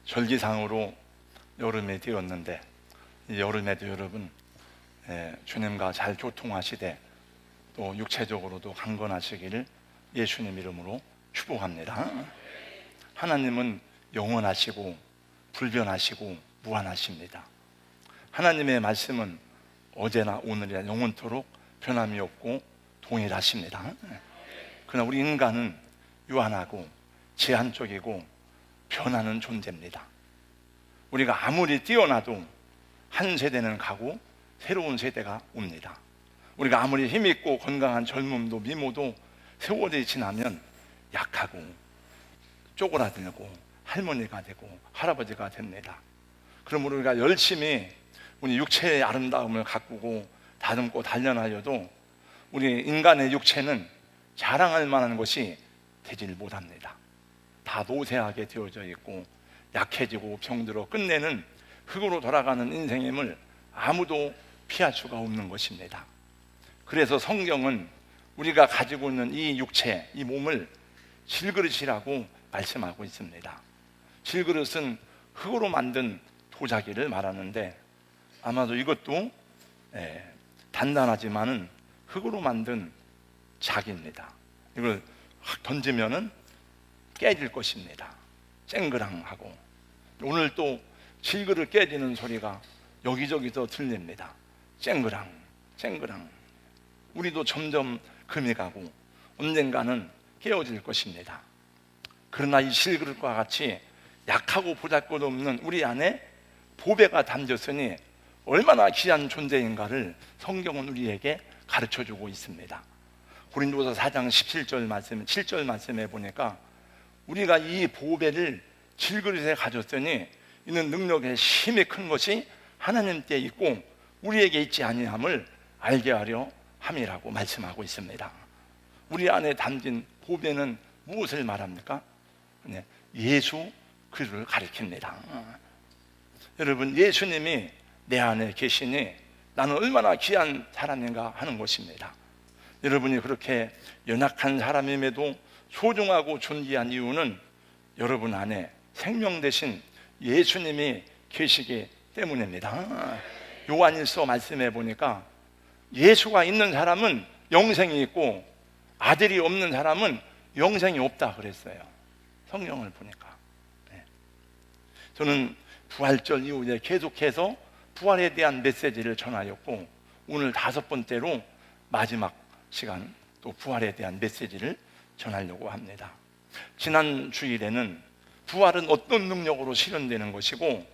절기상으로 여름이 되었는데 이 여름에도 여러분 주님과 잘 교통하시되 또 육체적으로도 강건하시기를 예수님 이름으로 축복합니다. 하나님은 영원하시고 불변하시고 무한하십니다. 하나님의 말씀은 어제나 오늘이나 영원토록 변함이 없고 동일하십니다. 그러나 우리 인간은 유한하고 제한적이고 변하는 존재입니다. 우리가 아무리 뛰어나도 한 세대는 가고 새로운 세대가 옵니다. 우리가 아무리 힘있고 건강한 젊음도 미모도 세월이 지나면 약하고 쪼그라들고 할머니가 되고 할아버지가 됩니다. 그러므로 우리가 열심히 우리 육체의 아름다움을 가꾸고 다듬고 단련하여도 우리 인간의 육체는 자랑할 만한 것이 되질 못합니다. 다 노쇠하게 되어져 있고 약해지고 병들어 끝내는 흙으로 돌아가는 인생임을 아무도 피할 수가 없는 것입니다. 그래서 성경은 우리가 가지고 있는 이 육체, 이 몸을 질그릇이라고 말씀하고 있습니다. 질그릇은 흙으로 만든 도자기를 말하는데 아마도 이것도 단단하지만은 흙으로 만든 자기입니다. 이걸 확 던지면은 깨질 것입니다. 쨍그랑하고. 오늘 또 질그릇 깨지는 소리가 여기저기서 들립니다. 쨍그랑 쨍그랑. 우리도 점점 금이 가고 언젠가는 깨어질 것입니다. 그러나 이 질그릇과 같이 약하고 보잘것없는 우리 안에 보배가 담겼으니 얼마나 귀한 존재인가를 성경은 우리에게 가르쳐주고 있습니다. 고린도서 4장 17절 말씀, 7절 말씀에 보니까 우리가 이 보배를 질그릇에 가졌으니 이는 능력의 힘이 큰 것이 하나님께 있고 우리에게 있지 아니함을 알게 하려 함이라고 말씀하고 있습니다. 우리 안에 담긴 보배는 무엇을 말합니까? 예수 그리스도를 가리킵니다. 여러분, 예수님이 내 안에 계시니 나는 얼마나 귀한 사람인가 하는 것입니다. 여러분이 그렇게 연약한 사람임에도 소중하고 존귀한 이유는 여러분 안에 생명 되신 예수님이 계시기 때문입니다. 요한일서 말씀해 보니까 예수가 있는 사람은 영생이 있고 아들이 없는 사람은 영생이 없다 그랬어요. 성경을 보니까. 저는 부활절 이후에 계속해서 부활에 대한 메시지를 전하였고 오늘 5번째로 마지막 시간 또 부활에 대한 메시지를 전하려고 합니다. 지난 주일에는 부활은 어떤 능력으로 실현되는 것이고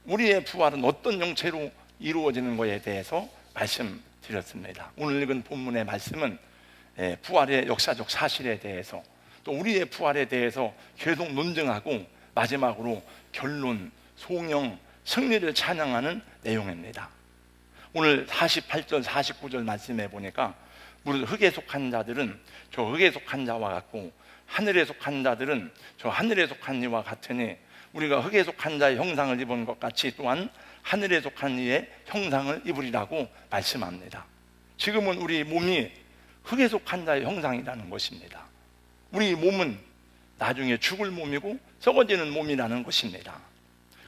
우리의 부활은 어떤 형체로 이루어지는 것에 대해서 말씀드렸습니다. 오늘 읽은 본문의 말씀은 부활의 역사적 사실에 대해서 또 우리의 부활에 대해서 계속 논증하고 마지막으로 결론, 송영, 승리를 찬양하는 내용입니다. 오늘 48절, 49절 말씀해 보니까 무릇 흙에 속한 자들은 저 흙에 속한 자와 같고 하늘에 속한 자들은 저 하늘에 속한 이와 같으니 우리가 흙에 속한 자의 형상을 입은 것 같이 또한 하늘에 속한 이의 형상을 입으리라고 말씀합니다. 지금은 우리 몸이 흙에 속한 자의 형상이라는 것입니다. 우리 몸은 나중에 죽을 몸이고 썩어지는 몸이라는 것입니다.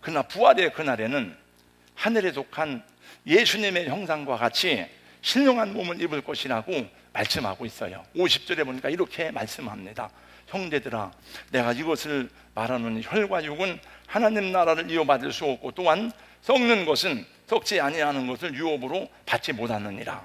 그러나 부활의 그날에는 하늘에 속한 예수님의 형상과 같이 신령한 몸을 입을 것이라고 말씀하고 있어요. 50절에 보니까 이렇게 말씀합니다. 형제들아, 내가 이것을 말하노니 혈과 육은 하나님 나라를 이어받을 수 없고 또한 썩는 것은 썩지 아니하는 것을 유업으로 받지 못하느니라.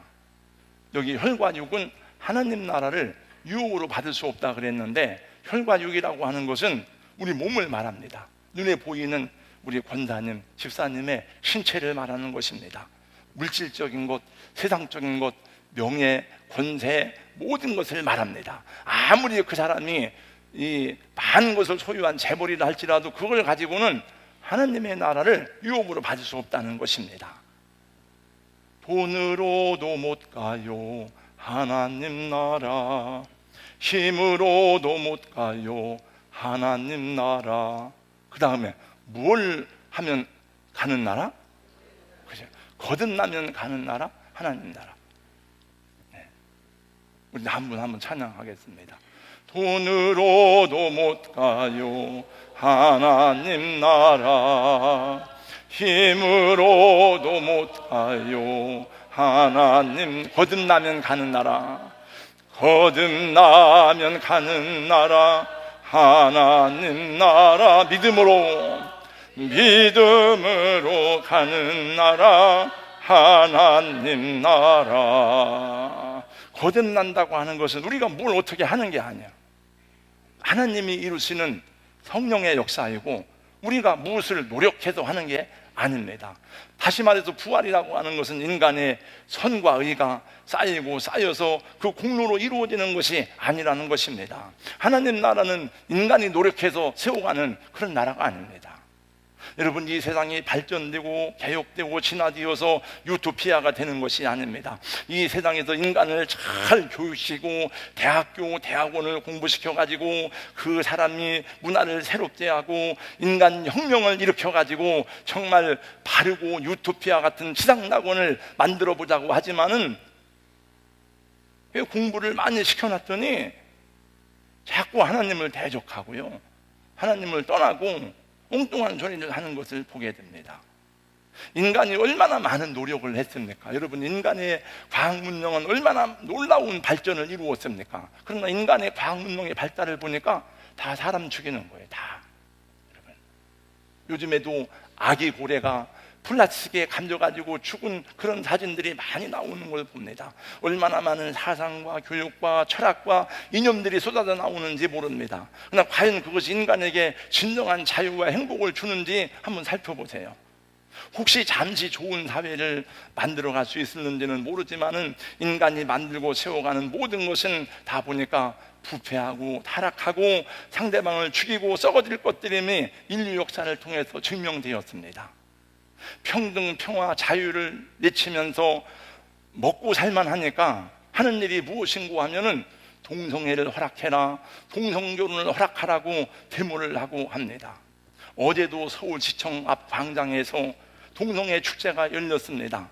여기 혈과 육은 하나님 나라를 유업으로 받을 수 없다 그랬는데 혈과 육이라고 하는 것은 우리 몸을 말합니다. 눈에 보이는 우리 권사님, 집사님의 신체를 말하는 것입니다. 물질적인 것, 세상적인 것, 명예, 권세 모든 것을 말합니다. 아무리 그 사람이 이 많은 것을 소유한 재벌이라 할지라도 그걸 가지고는 하나님의 나라를 유업으로 받을 수 없다는 것입니다. 돈으로도 못 가요 하나님 나라, 힘으로도 못 가요 하나님 나라. 그 다음에 뭘 하면 가는 나라? 그죠? 거듭나면 가는 나라? 하나님 나라. 우리 한 분 찬양하겠습니다. 돈으로도 못 가요 하나님 나라. 힘으로도 못 가요 하나님. 거듭나면 가는 나라, 거듭나면 가는 나라, 하나님 나라. 믿음으로 가는 나라, 하나님 나라. 거듭난다고 하는 것은 우리가 뭘 어떻게 하는 게 아니야. 하나님이 이루시는 성령의 역사이고 우리가 무엇을 노력해서 하는 게 아닙니다. 다시 말해서 부활이라고 하는 것은 인간의 선과 의가 쌓이고 쌓여서 그 공로로 이루어지는 것이 아니라는 것입니다. 하나님 나라는 인간이 노력해서 세워가는 그런 나라가 아닙니다. 여러분, 이 세상이 발전되고 개혁되고 진화되어서 유토피아가 되는 것이 아닙니다. 이 세상에서 인간을 잘 교육시키고 대학교, 대학원을 공부시켜가지고 그 사람이 문화를 새롭게 하고 인간 혁명을 일으켜가지고 정말 바르고 유토피아 같은 지상낙원을 만들어 보자고 하지만은 공부를 많이 시켜놨더니 자꾸 하나님을 대적하고요, 하나님을 떠나고 엉뚱한 소리를 하는 것을 보게 됩니다. 인간이 얼마나 많은 노력을 했습니까? 여러분, 인간의 과학 문명은 얼마나 놀라운 발전을 이루었습니까? 그러나 인간의 과학 문명의 발달을 보니까 다 사람 죽이는 거예요. 다. 여러분, 요즘에도 아기 고래가 플라스틱에 감겨가지고 죽은 그런 사진들이 많이 나오는 걸 봅니다. 얼마나 많은 사상과 교육과 철학과 이념들이 쏟아져 나오는지 모릅니다. 그러나 과연 그것이 인간에게 진정한 자유와 행복을 주는지 한번 살펴보세요. 혹시 잠시 좋은 사회를 만들어갈 수 있었는지는 모르지만은 인간이 만들고 세워가는 모든 것은 다 보니까 부패하고 타락하고 상대방을 죽이고 썩어질 것들임이 인류 역사를 통해서 증명되었습니다. 평등, 평화, 자유를 외치면서 먹고 살만하니까 하는 일이 무엇인고 하면은 동성애를 허락해라, 동성결혼을 허락하라고 데모를 하고 합니다. 어제도 서울시청 앞 광장에서 동성애 축제가 열렸습니다.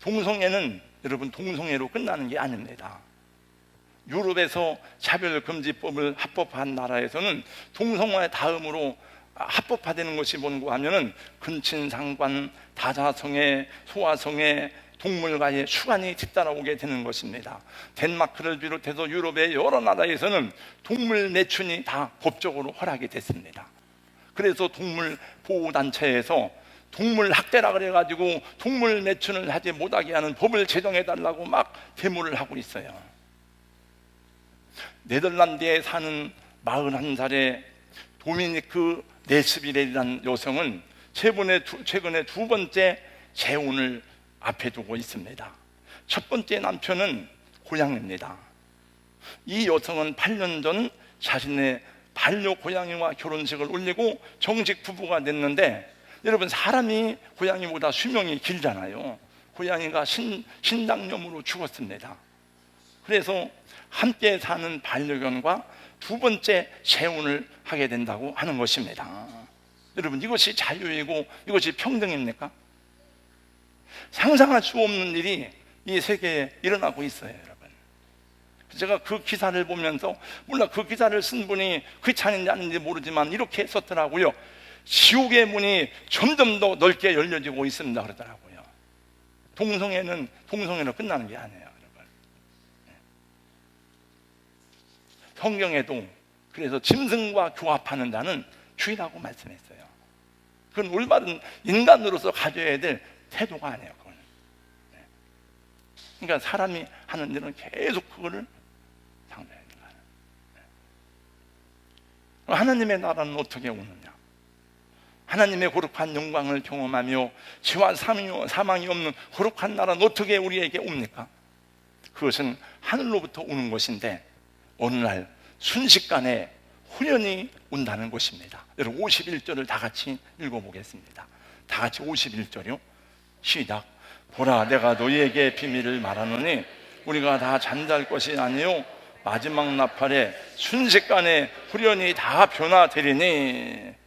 동성애는 여러분, 동성애로 끝나는 게 아닙니다. 유럽에서 차별금지법을 합법한 나라에서는 동성애 다음으로 합법화되는 것이 뭔고 하면은 근친상관, 다자성애, 소아성애, 동물과의 수관이 뒤따라오게 되는 것입니다. 덴마크를 비롯해서 유럽의 여러 나라에서는 동물 매춘이 다 법적으로 허락이 됐습니다. 그래서 동물 보호단체에서 동물 학대라 그래가지고 동물 매춘을 하지 못하게 하는 법을 제정해달라고 막 데모를 하고 있어요. 네덜란드에 사는 41살의 도미니크 네스비렐이라는 여성은 최근에 두 번째 재혼을 앞에 두고 있습니다. 첫 번째 남편은 고양이입니다. 이 여성은 8년 전 자신의 반려고양이와 결혼식을 올리고 정식 부부가 됐는데, 여러분, 사람이 고양이보다 수명이 길잖아요. 고양이가 신장염으로 죽었습니다. 그래서 함께 사는 반려견과 두 번째 재혼을 하게 된다고 하는 것입니다. 여러분, 이것이 자유이고 이것이 평등입니까? 상상할 수 없는 일이 이 세계에 일어나고 있어요, 여러분. 제가 그 기사를 보면서, 물론 그 기사를 쓴 분이 크리스찬인지 아닌지 모르지만 이렇게 썼더라고요. 지옥의 문이 점점 더 넓게 열려지고 있습니다 그러더라고요. 동성애는 동성애로 끝나는 게 아니에요, 여러분. 성경에도 그래서 짐승과 교합하는 자는 주의라고 말씀했어요. 그건 올바른 인간으로서 가져야 될 태도가 아니에요, 그건. 그러니까 사람이 하는 일은 계속 그거를 상대해야 돼요. 하나님의 나라는 어떻게 오느냐? 하나님의 거룩한 영광을 경험하며 죄와 사망이 없는 거룩한 나라는 어떻게 우리에게 옵니까? 그것은 하늘로부터 오는 것인데 어느 날 순식간에 후련이 온다는 것입니다. 여러분, 51절을 다 같이 읽어보겠습니다. 다 같이 51절이요. 시작. 보라, 내가 너희에게 비밀을 말하노니 우리가 다 잠잘 것이 아니요 마지막 나팔에 순식간에 후련이 다 변화되리니.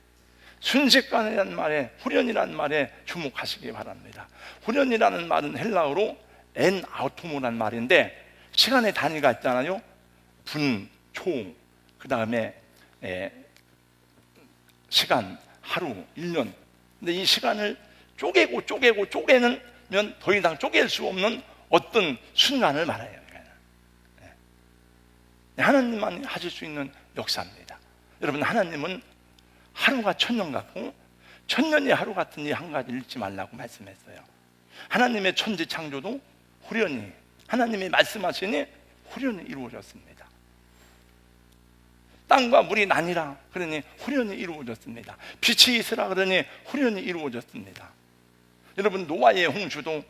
순식간이라는 말에, 후련이라는 말에 주목하시기 바랍니다. 후련이라는 말은 헬라어로 엔 아우토모라는 말인데 시간의 단위가 있잖아요. 분, 초, 그 다음에 시간, 하루, 1년. 근데 이 시간을 쪼개면 더 이상 쪼갤 수 없는 어떤 순간을 말해요. 하나님만 하실 수 있는 역사입니다. 여러분, 하나님은 하루가 천년 같고 천년이 하루 같은 이 한 가지를 잊지 말라고 말씀했어요. 하나님의 천지 창조도 후련히, 하나님이 말씀하시니 후련히 이루어졌습니다. 땅과 물이 나뉘라 그러니 후련히 이루어졌습니다. 빛이 있으라 그러니 후련히 이루어졌습니다. 여러분, 노아의 홍수도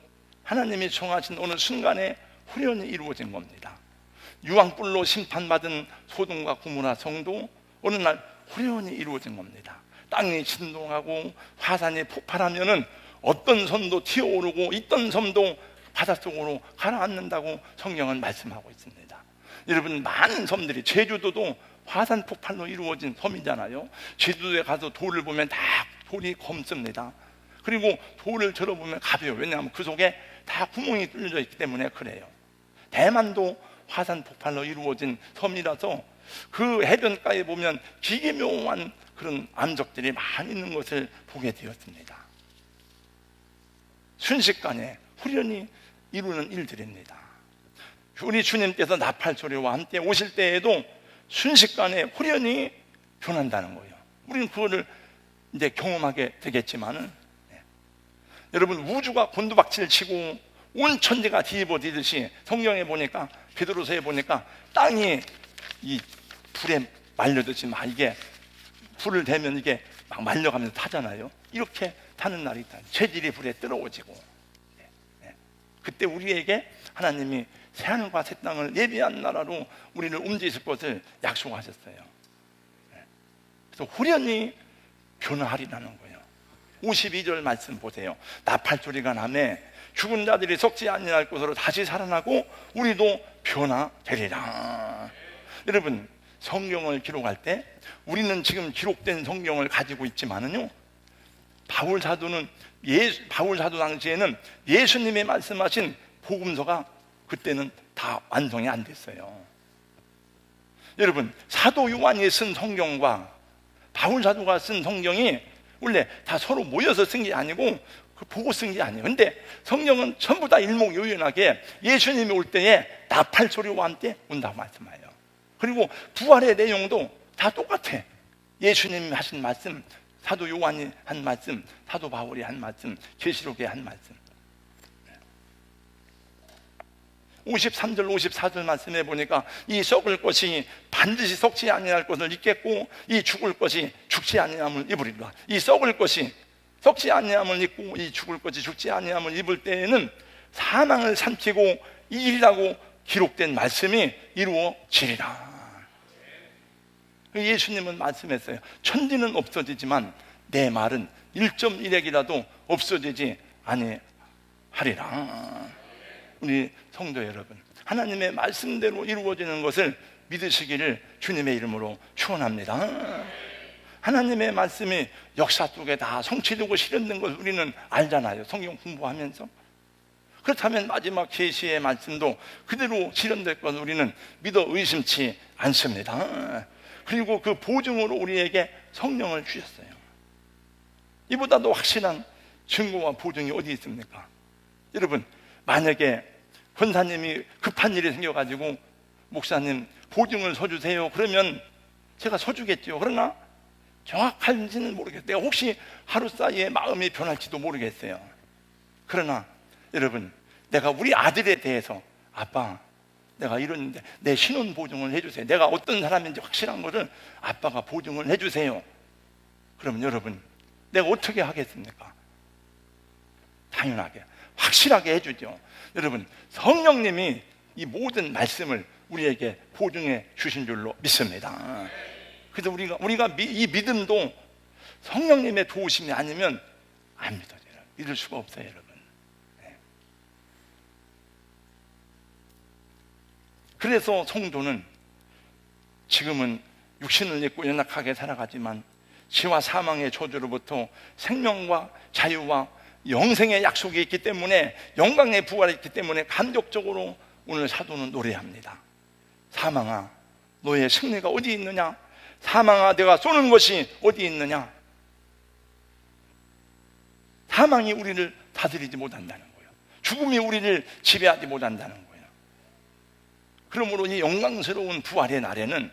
하나님이 정하신 어느 순간에 후련히 이루어진 겁니다. 유황불로 심판받은 소돔과 고모라 성도 어느 날 후련히 이루어진 겁니다. 땅이 진동하고 화산이 폭발하면은 어떤 섬도 튀어오르고 있던 섬도 바닷속으로 가라앉는다고 성경은 말씀하고 있습니다. 여러분, 많은 섬들이, 제주도도 화산 폭발로 이루어진 섬이잖아요. 제주도에 가서 돌을 보면 다 돌이 검습니다. 그리고 돌을 들어보면 가벼워요. 왜냐하면 그 속에 다 구멍이 뚫려져 있기 때문에 그래요. 대만도 화산 폭발로 이루어진 섬이라서 그 해변가에 보면 기계묘한 그런 암석들이 많이 있는 것을 보게 되었습니다. 순식간에 후련히 이루는 일들입니다. 우리 주님께서 나팔소리와 함께 오실 때에도 순식간에 후련히 변한다는 거예요. 우리는 그거를 이제 경험하게 되겠지만은, 여러분, 우주가 곤두박질 치고 온 천지가 뒤집어지듯이 성경에 보니까, 베드로서에 보니까 땅이 이 불에 말려듯이 막 이게 불을 대면 이게 막 말려가면서 타잖아요. 이렇게 타는 날이 있다. 체질이 불에 뜨거워지고, 그때 우리에게 하나님이 새하늘과 새 땅을 예비한 나라로 우리를 옮기실 것을 약속하셨어요. 그래서 후련히 변화하리라는 거예요. 52절 말씀 보세요. 나팔소리가 나매 죽은 자들이 썩지 아니할 것으로 다시 살아나고 우리도 변화되리라. 여러분, 성경을 기록할 때 우리는 지금 기록된 성경을 가지고 있지만은요, 바울 사도 당시에는 예수님이 말씀하신 복음서가 그때는 다 완성이 안 됐어요. 여러분, 사도 요한이 쓴 성경과 바울 사도가 쓴 성경이 원래 다 서로 모여서 쓴 게 아니고 보고 쓴 게 아니에요. 근데 성경은 전부 다 일목요연하게 예수님이 올 때에 나팔소리와 함께 온다고 말씀해요. 그리고 부활의 내용도 다 똑같아. 예수님이 하신 말씀, 사도 요한이 한 말씀, 사도 바울이 한 말씀, 계시록에 한 말씀. 53절 54절 말씀해 보니까 이 썩을 것이 반드시 썩지 아니할 것을 입겠고 이 죽을 것이 죽지 아니함을 입으리라. 이 썩을 것이 썩지 아니함을 입고 이 죽을 것이 죽지 아니함을 입을 때에는 사망을 삼키고 이기리라고 기록된 말씀이 이루어지리라. 예수님은 말씀했어요. 천지는 없어지지만 내 말은 1.1핵이라도 없어지지 아니하리라. 우리 성도 여러분, 하나님의 말씀대로 이루어지는 것을 믿으시기를 주님의 이름으로 축원합니다. 하나님의 말씀이 역사 속에 다 성취되고 실현된 걸 우리는 알잖아요. 성경 공부하면서. 그렇다면 마지막 계시의 말씀도 그대로 실현될 것을 우리는 믿어 의심치 않습니다. 그리고 그 보증으로 우리에게 성령을 주셨어요. 이보다도 확실한 증거와 보증이 어디 있습니까? 여러분, 만약에 권사님이 급한 일이 생겨가지고 목사님 보증을 서주세요 그러면 제가 서주겠죠. 그러나 정확한지는 모르겠어요. 내가 혹시 하루 사이에 마음이 변할지도 모르겠어요. 그러나 여러분, 내가 우리 아들에 대해서 아빠, 내가 이러는데 내 신원 보증을 해주세요. 내가 어떤 사람인지 확실한 것을 아빠가 보증을 해주세요. 그러면 여러분, 내가 어떻게 하겠습니까? 당연하게 확실하게 해주죠. 여러분, 성령님이 이 모든 말씀을 우리에게 보증해 주신 줄로 믿습니다. 그래서 우리가 이 믿음도 성령님의 도우심이 아니면 안 믿어져요. 믿을 수가 없어요, 여러분. 그래서 성도는 지금은 육신을 입고 연약하게 살아가지만 지와 사망의 저주로부터 생명과 자유와 영생의 약속이 있기 때문에, 영광의 부활이 있기 때문에 감격적으로 오늘 사도는 노래합니다. 사망아 너의 승리가 어디 있느냐? 사망아, 내가 쏘는 것이 어디 있느냐? 사망이 우리를 다스리지 못한다는 거예요. 죽음이 우리를 지배하지 못한다는 거예요. 그러므로 이 영광스러운 부활의 날에는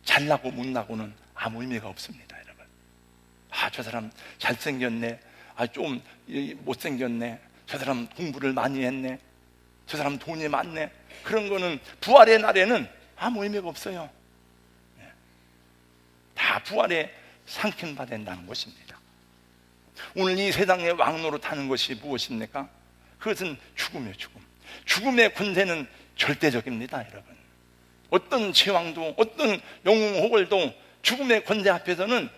잘나고 못나고는 아무 의미가 없습니다, 여러분. 저 사람 잘생겼네, 좀 못생겼네, 저 사람 공부를 많이 했네, 저 사람 돈이 많네, 그런 거는 부활의 날에는 아무 의미가 없어요. 다 부활에 상징받는다는 것입니다. 오늘 이 세상의 왕노릇하는 것이 무엇입니까? 그것은 죽음이에요. 죽음의 권세는 절대적입니다, 여러분. 어떤 제왕도, 어떤 영웅 호걸도 죽음의 권세 앞에서는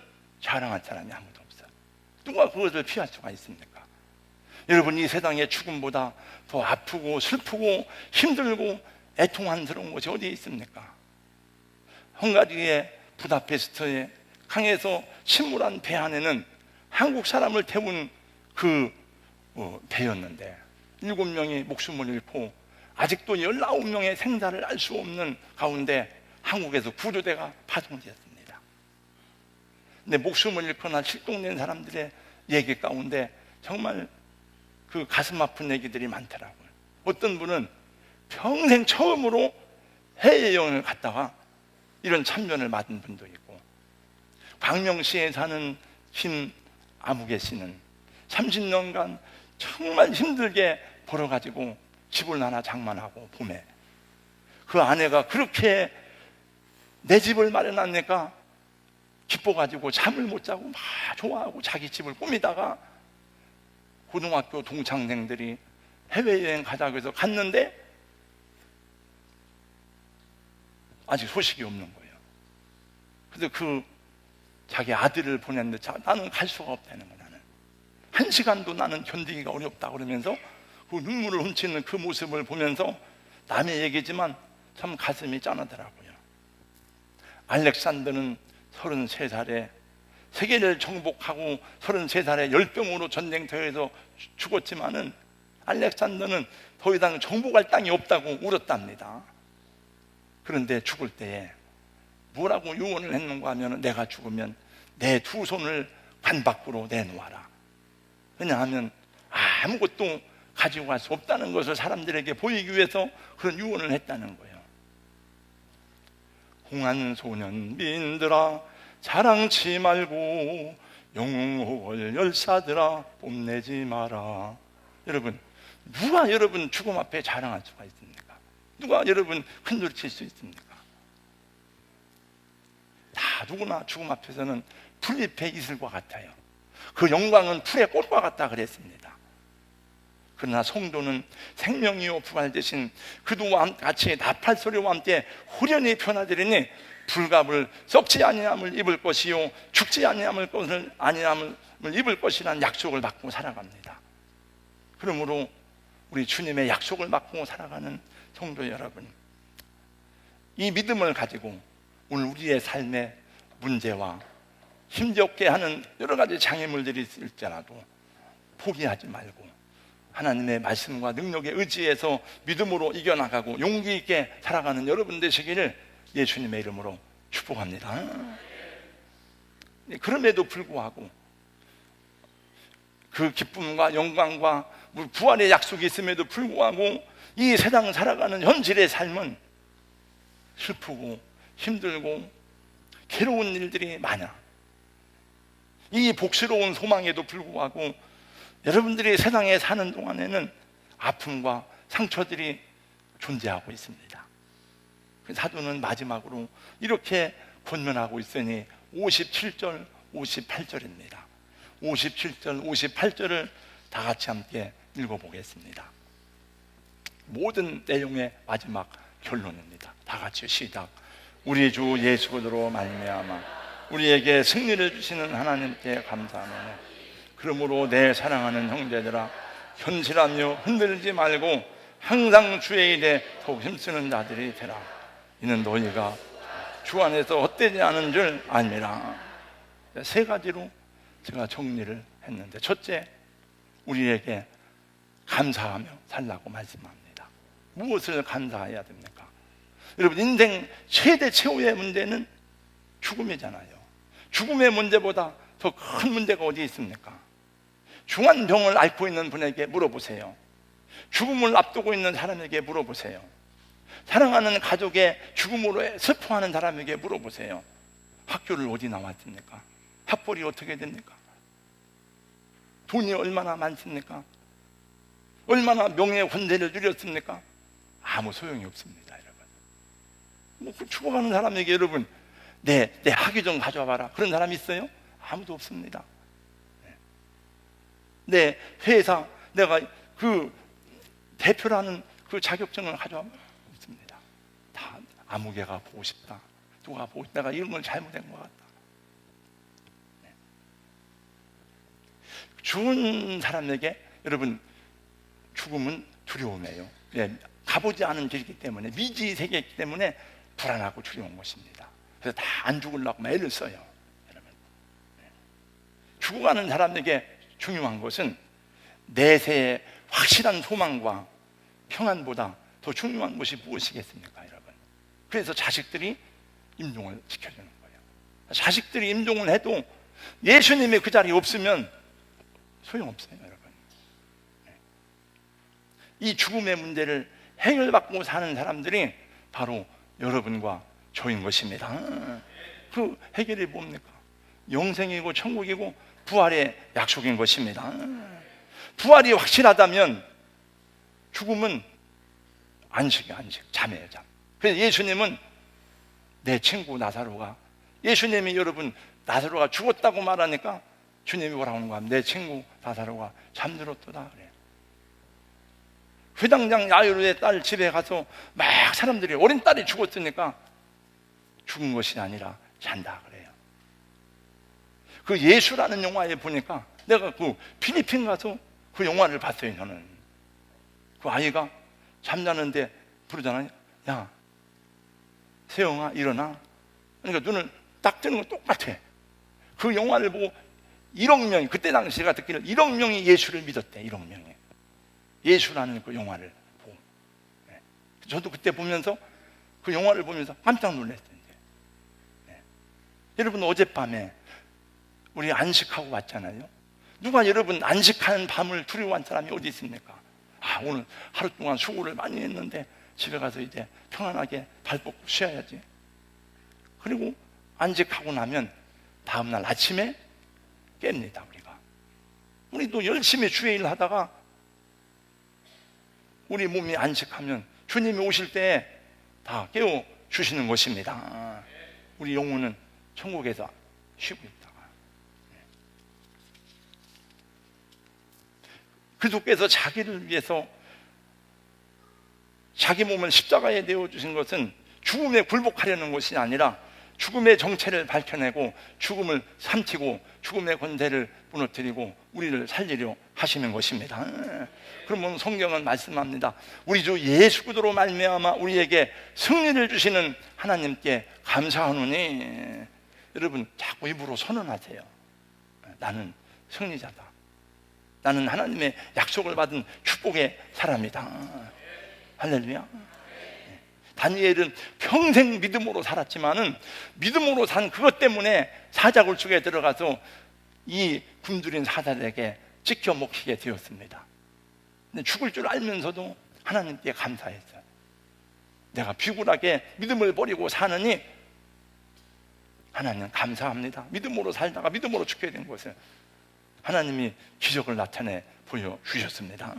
자랑할 사람이 아무도 없어요. 누가 그것을 피할 수가 있습니까? 여러분, 이 세상의 죽음보다 더 아프고 슬프고 힘들고 애통한스러운 것이 어디에 있습니까? 헝가리의 부다페스트의 강에서 침몰한 배 안에는 한국 사람을 태운 그 배였는데 7명이 목숨을 잃고 아직도 19명의 생사를 알 수 없는 가운데 한국에서 구조대가 파송되었습니다. 근데 목숨을 잃거나 실종된 사람들의 얘기 가운데 정말 그 가슴 아픈 얘기들이 많더라고요. 어떤 분은 평생 처음으로 해외여행을 갔다가 이런 참변을 맞은 분도 있고, 광명시에 사는 김아무개 씨는 30년간 정말 힘들게 벌어가지고 집을 하나 장만하고 봄에 그 아내가 그렇게 내 집을 마련하니까 기뻐가지고 잠을 못 자고 막 좋아하고 자기 집을 꾸미다가 고등학교 동창생들이 해외여행 가자고 해서 갔는데 아직 소식이 없는 거예요. 그래서 그 자기 아들을 보냈는데 나는 갈 수가 없다는 거야. 나는 한 시간도 나는 견디기가 어렵다 그러면서 그 눈물을 훔치는 그 모습을 보면서 남의 얘기지만 참 가슴이 짠하더라고요. 알렉산더는 33살에 세계를 정복하고 33살에 열병으로 전쟁터에서 죽었지만은 알렉산더는 더 이상 정복할 땅이 없다고 울었답니다. 그런데 죽을 때에 뭐라고 유언을 했는가 하면, 내가 죽으면 내 두 손을 관 밖으로 내놓아라. 왜냐하면 아무것도 가지고 갈 수 없다는 것을 사람들에게 보이기 위해서 그런 유언을 했다는 거예요. 홍한 소년민들아 자랑치 말고 영웅호걸 열사들아 뽐내지 마라. 여러분, 누가 여러분 죽음 앞에 자랑할 수가 있습니까? 누가 여러분 흔들칠 수 있습니까? 다 누구나 죽음 앞에서는 풀잎의 이슬과 같아요. 그 영광은 풀의 꽃과 같다 그랬습니다. 그러나 성도는 생명이요 부활되신 그도와 같이 나팔소리와 함께 후련히 변화되리니 불갑을 썩지 아니함을 입을 것이요 죽지 아니함을 입을 것이라는 약속을 받고 살아갑니다. 그러므로 우리 주님의 약속을 받고 살아가는 성도 여러분, 이 믿음을 가지고 오늘 우리의 삶의 문제와 힘겹게 하는 여러 가지 장애물들이 있을지라도 포기하지 말고 하나님의 말씀과 능력에 의지해서 믿음으로 이겨나가고 용기 있게 살아가는 여러분 되시기를 예수님의 이름으로 축복합니다. 그럼에도 불구하고 그 기쁨과 영광과 부활의 약속이 있음에도 불구하고 이 세상 살아가는 현실의 삶은 슬프고 힘들고 괴로운 일들이 많아. 이 복스러운 소망에도 불구하고 여러분들이 세상에 사는 동안에는 아픔과 상처들이 존재하고 있습니다. 사도는 마지막으로 이렇게 권면하고 있으니 57절, 58절입니다. 57절, 58절을 다 같이 함께 읽어보겠습니다. 모든 내용의 마지막 결론입니다. 다 같이 시작. 우리 주 예수 그리스도로 말미암아 우리에게 승리를 주시는 하나님께 감사하노니 그러므로 내 사랑하는 형제들아 현실하며 흔들지 말고 항상 주의 일에 더욱 힘쓰는 자들이 되라. 이는 너희가 주 안에서 헛되지 않은 줄 아니라. 세 가지로 제가 정리를 했는데, 첫째, 우리에게 감사하며 살라고 말씀합니다. 무엇을 감사해야 됩니까? 여러분, 인생 최대 최후의 문제는 죽음이잖아요. 죽음의 문제보다 더 큰 문제가 어디 있습니까? 중환병을 앓고 있는 분에게 물어보세요. 죽음을 앞두고 있는 사람에게 물어보세요. 사랑하는 가족의 죽음으로 슬퍼하는 사람에게 물어보세요. 학교를 어디 나왔습니까? 학벌이 어떻게 됩니까? 돈이 얼마나 많습니까? 얼마나 명예의 권세를 누렸습니까? 아무 소용이 없습니다, 여러분. 뭐 죽어가는 사람에게 여러분, 내 학위 좀 가져와 봐라, 그런 사람 있어요? 아무도 없습니다. 내 회사, 내가 그 대표라는 그 자격증을 가져와 봐라, 없습니다. 다 아무개가 보고 싶다, 누가 보고 싶다, 내가 이런 걸 잘못한 것 같다. 죽은 사람에게 여러분, 죽음은 두려움이에요. 가보지 않은 길이기 때문에, 미지 세계이기 때문에 불안하고 두려운 것입니다. 그래서 다 안 죽으려고 애를 써요, 여러분. 죽어가는 사람에게 중요한 것은 내세의 확실한 소망과 평안보다 더 중요한 것이 무엇이겠습니까, 여러분? 그래서 자식들이 임종을 지켜주는 거예요. 자식들이 임종을 해도 예수님이 그 자리에 없으면 소용없어요, 여러분. 이 죽음의 문제를 해결받고 사는 사람들이 바로 여러분과 저인 것입니다. 그 해결이 뭡니까? 영생이고 천국이고 부활의 약속인 것입니다. 부활이 확실하다면 죽음은 안식이에요, 안식. 잠이에요, 잠. 그래서 예수님은 내 친구 나사로가, 예수님이 여러분 나사로가 죽었다고 말하니까 주님이 뭐라고 하는 거야? 내 친구 나사로가 잠들었도다 그래요. 회당장 야이로의 딸 집에 가서 막 사람들이, 어린 딸이 죽었으니까 죽은 것이 아니라 잔다 그래요. 그 예수라는 영화에 보니까, 내가 그 필리핀 가서 그 영화를 봤어요. 저는 그 아이가 잠자는데 부르잖아요. 야, 세영아 일어나. 그러니까 눈을 딱 뜨는 건 똑같아. 그 영화를 보고 1억 명이, 그때 당시가 듣기를 1억 명이 예수를 믿었대. 1억 명이 예수라는 그 영화를 보고. 저도 그때 보면서, 그 영화를 보면서 깜짝 놀랐어요. 여러분, 어젯밤에 우리 안식하고 왔잖아요. 누가 여러분 안식하는 밤을 두려워한 사람이 어디 있습니까? 아, 오늘 하루 동안 수고를 많이 했는데 집에 가서 이제 평안하게 발 뻗고 쉬어야지. 그리고 안식하고 나면 다음날 아침에 깹니다. 우리도 열심히 주의 일 하다가 우리 몸이 안식하면 주님이 오실 때 다 깨워 주시는 것입니다. 우리 영혼은 천국에서 쉬고 있다가, 그리스도께서 자기를 위해서 자기 몸을 십자가에 내어주신 것은 죽음에 굴복하려는 것이 아니라 죽음의 정체를 밝혀내고 죽음을 삼키고 죽음의 권세를 무너뜨리고 우리를 살리려 하시는 것입니다. 그러면 성경은 말씀합니다. 우리 주 예수 그리스도로 말미암아 우리에게 승리를 주시는 하나님께 감사하노니. 여러분, 자꾸 입으로 선언하세요. 나는 승리자다. 나는 하나님의 약속을 받은 축복의 사람이다. 할렐루야. 다니엘은 평생 믿음으로 살았지만은 믿음으로 산 그것 때문에 사자굴 속에 들어가서 이 굶주린 사자들에게 찢겨 먹히게 되었습니다. 근데 죽을 줄 알면서도 하나님께 감사했어요. 내가 비굴하게 믿음을 버리고 사느니 하나님 감사합니다. 믿음으로 살다가 믿음으로 죽게 된 것을 하나님이 기적을 나타내 보여주셨습니다.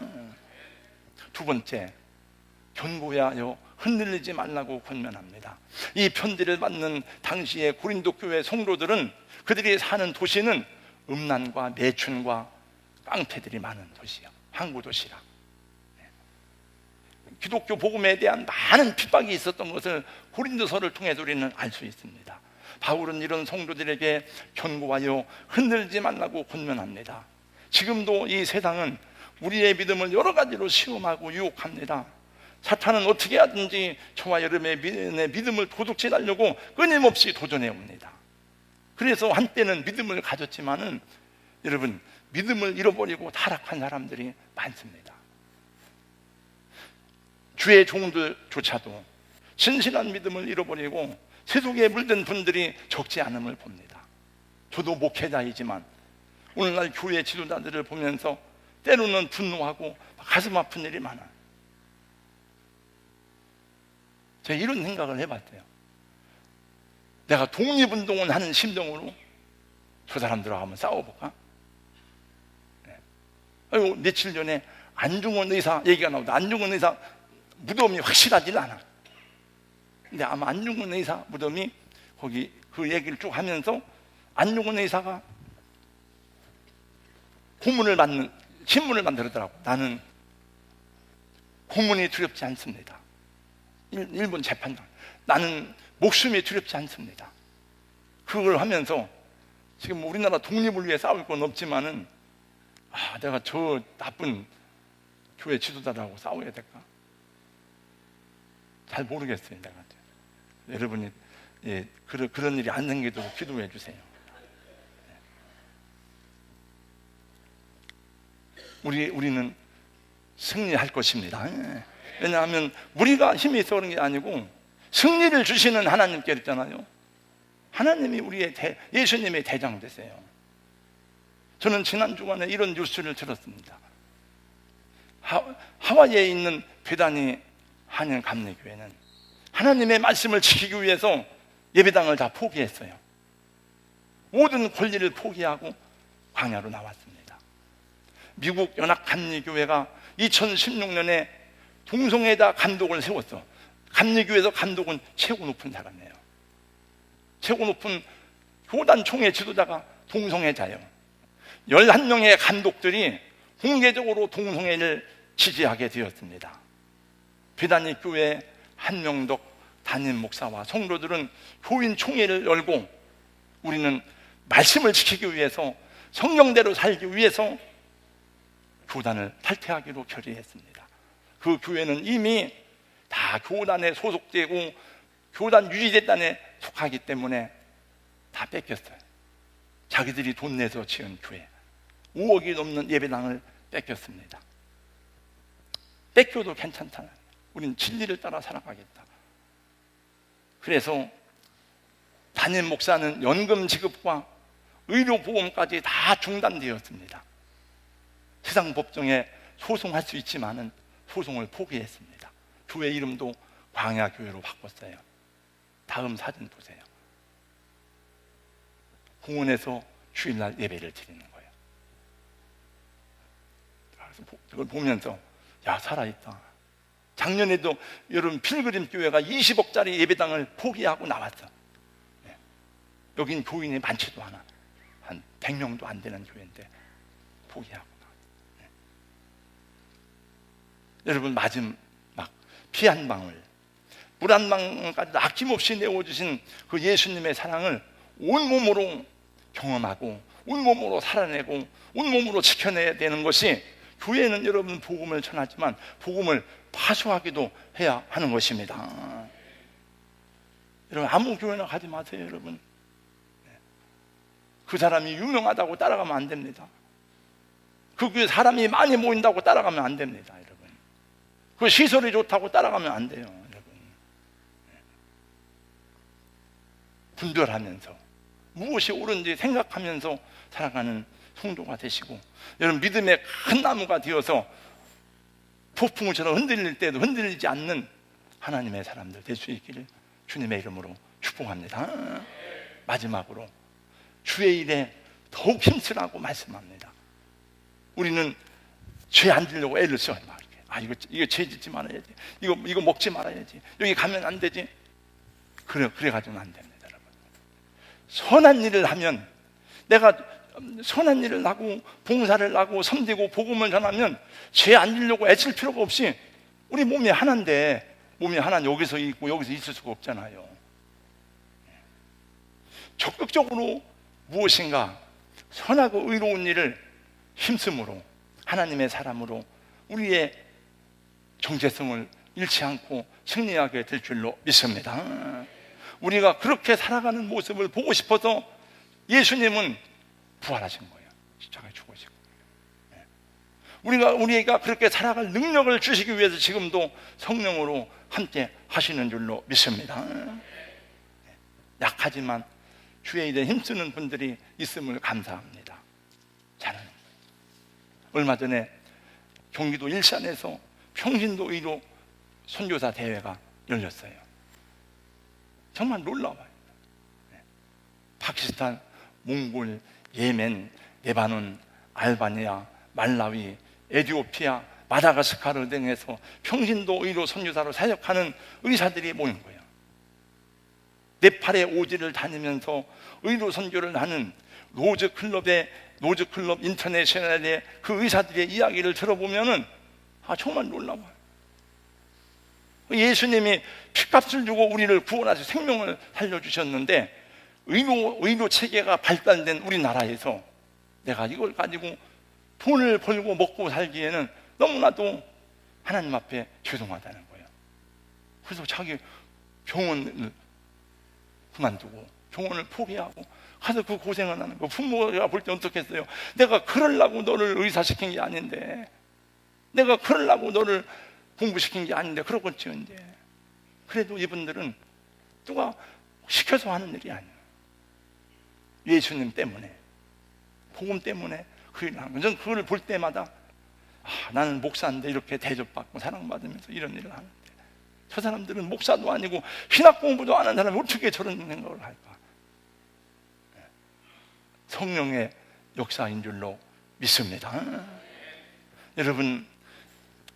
두 번째, 견고하여 흔들리지 말라고 권면합니다. 이 편지를 받는 당시의 고린도 교회 성도들은, 그들이 사는 도시는 음란과 매춘과 깡패들이 많은 도시요, 항구 도시라. 기독교 복음에 대한 많은 핍박이 있었던 것을 고린도서를 통해서 우리는 알 수 있습니다. 바울은 이런 성도들에게 견고하여 흔들지 말라고 권면합니다. 지금도 이 세상은 우리의 믿음을 여러 가지로 시험하고 유혹합니다. 사탄은 어떻게 하든지 저와 여러분의 믿음을 도둑질하려고 끊임없이 도전해 옵니다. 그래서 한때는 믿음을 가졌지만은 여러분, 믿음을 잃어버리고 타락한 사람들이 많습니다. 주의 종들조차도 진실한 믿음을 잃어버리고 세속에 물든 분들이 적지 않음을 봅니다. 저도 목회자이지만 오늘날 교회 지도자들을 보면서 때로는 분노하고 가슴 아픈 일이 많아요. 제가 이런 생각을 해봤어요. 내가 독립운동을 하는 심정으로 저 사람들하고 한번 싸워볼까? 네. 아이고, 며칠 전에 안중근 의사 얘기가 나오다. 안중근 의사 무덤이 확실하지는 않아. 근데 아마 안중근 의사 무덤이 거기 그 얘기를 쭉 하면서 안중근 의사가 신문을 만들더라고. 나는 고문이 두렵지 않습니다. 일본 재판장. 나는 목숨이 두렵지 않습니다. 그걸 하면서 지금 우리나라 독립을 위해 싸울 건 없지만은 내가 저 나쁜 교회 지도자라고 싸워야 될까? 잘 모르겠어요. 내가. 여러분이 그런 일이 안 생기도록 기도해 주세요. 우리는 승리할 것입니다. 왜냐하면 우리가 힘이 있어 그런 게 아니고 승리를 주시는 하나님께 있잖아요. 하나님이 예수님의 대장 되세요. 저는 지난 주간에 이런 뉴스를 들었습니다. 하와이에 있는 베다니 한인 감리교회는 하나님의 말씀을 지키기 위해서 예배당을 다 포기했어요. 모든 권리를 포기하고 광야로 나왔습니다. 미국 연합감리교회가 2016년에 동성애자 감독을 세웠어. 감리교회에서 감독은 최고 높은 사람이에요. 최고 높은 교단 총회 지도자가 동성애자예요. 11명의 감독들이 공개적으로 동성애를 지지하게 되었습니다. 베다니 교회 한명덕 담임 목사와 성도들은 교인 총회를 열고 우리는 말씀을 지키기 위해서 성경대로 살기 위해서 교단을 탈퇴하기로 결의했습니다. 그 교회는 이미 다 교단에 소속되고 교단 유지재단에 속하기 때문에 다 뺏겼어요. 자기들이 돈 내서 지은 교회 5억이 넘는 예배당을 뺏겼습니다. 뺏겨도 괜찮잖아요. 우린 진리를 따라 살아가겠다. 그래서 담임 목사는 연금 지급과 의료보험까지 다 중단되었습니다. 세상 법정에 소송할 수 있지만은 소송을 포기했습니다. 교회 이름도 광야교회로 바꿨어요. 다음 사진 보세요. 공원에서 주일날 예배를 드리는 거예요. 그래서 그걸 보면서 야, 살아있다. 작년에도 여러분 필그림 교회가 20억짜리 예배당을 포기하고 나왔어. 네. 여긴 교인이 많지도 않아. 한 100명도 안 되는 교회인데 포기하고 나왔어. 네. 여러분 마지막 피 한 방울, 물 한 방울까지 아낌없이 내어주신 그 예수님의 사랑을 온몸으로 경험하고 온몸으로 살아내고 온몸으로 지켜내야 되는 것이, 교회는 여러분 복음을 전하지만 복음을 파수하기도 해야 하는 것입니다. 여러분 아무 교회나 가지 마세요. 여러분 그 사람이 유명하다고 따라가면 안 됩니다. 그 교회 사람이 많이 모인다고 따라가면 안 됩니다. 여러분 그 시설이 좋다고 따라가면 안 돼요. 여러분 분별하면서 무엇이 옳은지 생각하면서 살아가는 성도가 되시고, 여러분 믿음의 큰 나무가 되어서 폭풍우처럼 흔들릴 때도 흔들리지 않는 하나님의 사람들 될 수 있기를 주님의 이름으로 축복합니다. 마지막으로 주의 일에 더욱 힘쓰라고 말씀합니다. 우리는 죄 안 지려고 애를 써요. 이거 죄 짓지 말아야지, 이거 먹지 말아야지, 여기 가면 안 되지. 그래 가지고는 안 됩니다. 여러분 선한 일을 하면, 내가 선한 일을 하고 봉사를 하고 섬기고 복음을 전하면 죄 안 지려고 애쓸 필요가 없이, 우리 몸이 하나인데, 몸이 하나는 여기서 있고 여기서 있을 수가 없잖아요. 적극적으로 무엇인가 선하고 의로운 일을 힘쓰므로 하나님의 사람으로 우리의 정체성을 잃지 않고 승리하게 될 줄로 믿습니다. 우리가 그렇게 살아가는 모습을 보고 싶어서 예수님은 부활하신 거예요. 십자가에 죽으시고. 우리가 그렇게 살아갈 능력을 주시기 위해서 지금도 성령으로 함께 하시는 줄로 믿습니다. 약하지만 주의 일에 힘쓰는 분들이 있음을 감사합니다. 저는 얼마 전에 경기도 일산에서 평신도 의료 선교사 대회가 열렸어요. 정말 놀라워요. 파키스탄, 몽골, 예멘, 레바논, 알바니아, 말라위, 에티오피아, 마다가스카르 등에서 평신도 의료 선교사로 사역하는 의사들이 모인 거예요. 네팔의 오지를 다니면서 의료 선교를 하는 로즈클럽 인터내셔널의 그 의사들의 이야기를 들어보면은 정말 놀라워요. 예수님이 피값을 주고 우리를 구원하셔서 생명을 살려주셨는데 의료 체계가 발달된 우리나라에서 내가 이걸 가지고 돈을 벌고 먹고 살기에는 너무나도 하나님 앞에 죄송하다는 거예요. 그래서 자기 병원을 그만두고 병원을 포기하고 가서 그 고생을 하는 거. 부모가 볼 때 어떻겠어요? 내가 그러려고 너를 의사시킨 게 아닌데, 내가 그러려고 너를 공부시킨 게 아닌데 그러겠죠. 이제 그래도 이분들은 누가 시켜서 하는 일이 아니에요. 예수님 때문에, 복음 때문에 그 일을 하는 거예요. 저는 그걸 볼 때마다 나는 목사인데 이렇게 대접받고 사랑받으면서 이런 일을 하는데 저 사람들은 목사도 아니고 신학 공부도 안 하는 사람이 어떻게 저런 생각을 할까? 성령의 역사인 줄로 믿습니다. 여러분,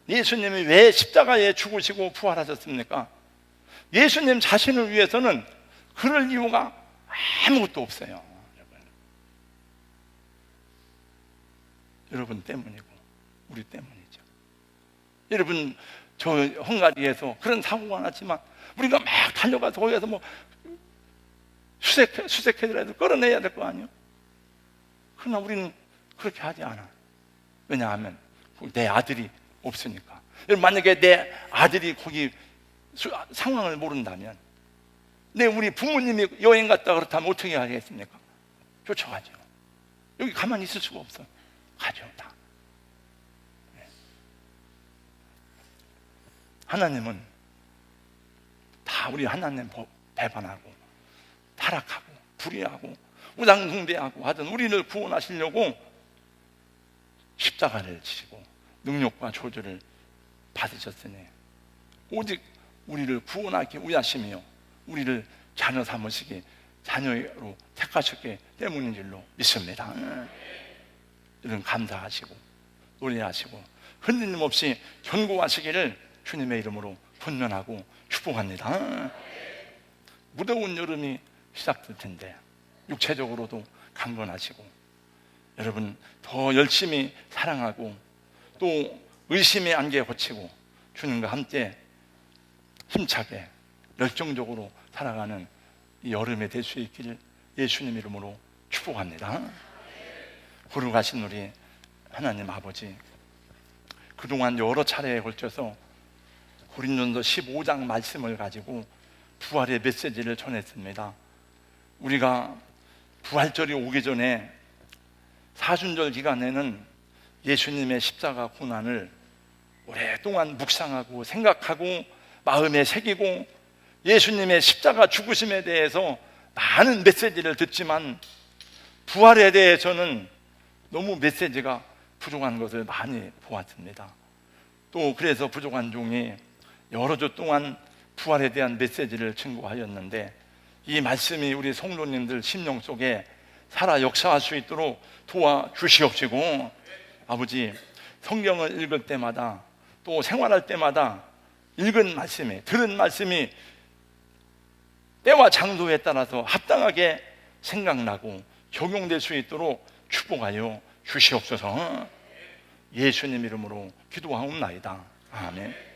예수님이 왜 십자가에 죽으시고 부활하셨습니까? 예수님 자신을 위해서는 그럴 이유가 아무것도 없어요. 여러분 때문이고 우리 때문이죠. 여러분, 저 헝가리에서 그런 사고가 났지만 우리가 막 달려가서 거기에서 뭐 수색해더라도 끌어내야 될 거 아니에요? 그러나 우리는 그렇게 하지 않아. 왜냐하면 내 아들이 없으니까. 만약에 내 아들이 거기 상황을 모른다면, 우리 부모님이 여행 갔다 그렇다면 어떻게 하겠습니까? 쫓아가죠. 여기 가만히 있을 수가 없어. 가죠, 다. 하나님은 다 우리 하나님 배반하고 타락하고 불의하고 우상숭배하고 하던 우리를 구원하시려고 십자가를 지시고 능력과 조절을 받으셨으니 오직 우리를 구원하기 위하시며 우리를 자녀 삼으시기, 자녀로 택하셨기 때문인 줄로 믿습니다. 이런 감사하시고 노래하시고 흔들림 없이 견고하시기를 주님의 이름으로 권면하고 축복합니다. 무더운 여름이 시작될 텐데 육체적으로도 강건하시고 여러분 더 열심히 사랑하고 또 의심의 안개 거치고 주님과 함께 힘차게 열정적으로 살아가는 이 여름이 될 수 있기를 예수님 이름으로 축복합니다. 거룩하신 우리 하나님 아버지, 그동안 여러 차례에 걸쳐서 고린도전서 15장 말씀을 가지고 부활의 메시지를 전했습니다. 우리가 부활절이 오기 전에 사순절 기간에는 예수님의 십자가 고난을 오랫동안 묵상하고 생각하고 마음에 새기고 예수님의 십자가 죽으심에 대해서 많은 메시지를 듣지만 부활에 대해서는 너무 메시지가 부족한 것을 많이 보았습니다. 또 그래서 부족한 종이 여러 주 동안 부활에 대한 메시지를 증거하였는데 이 말씀이 우리 성도님들 심령 속에 살아 역사할 수 있도록 도와주시옵시고, 아버지, 성경을 읽을 때마다 또 생활할 때마다 읽은 말씀이, 들은 말씀이 때와 장소에 따라서 합당하게 생각나고 적용될 수 있도록 축복하여 주시옵소서. 예수님 이름으로 기도하옵나이다. 아멘.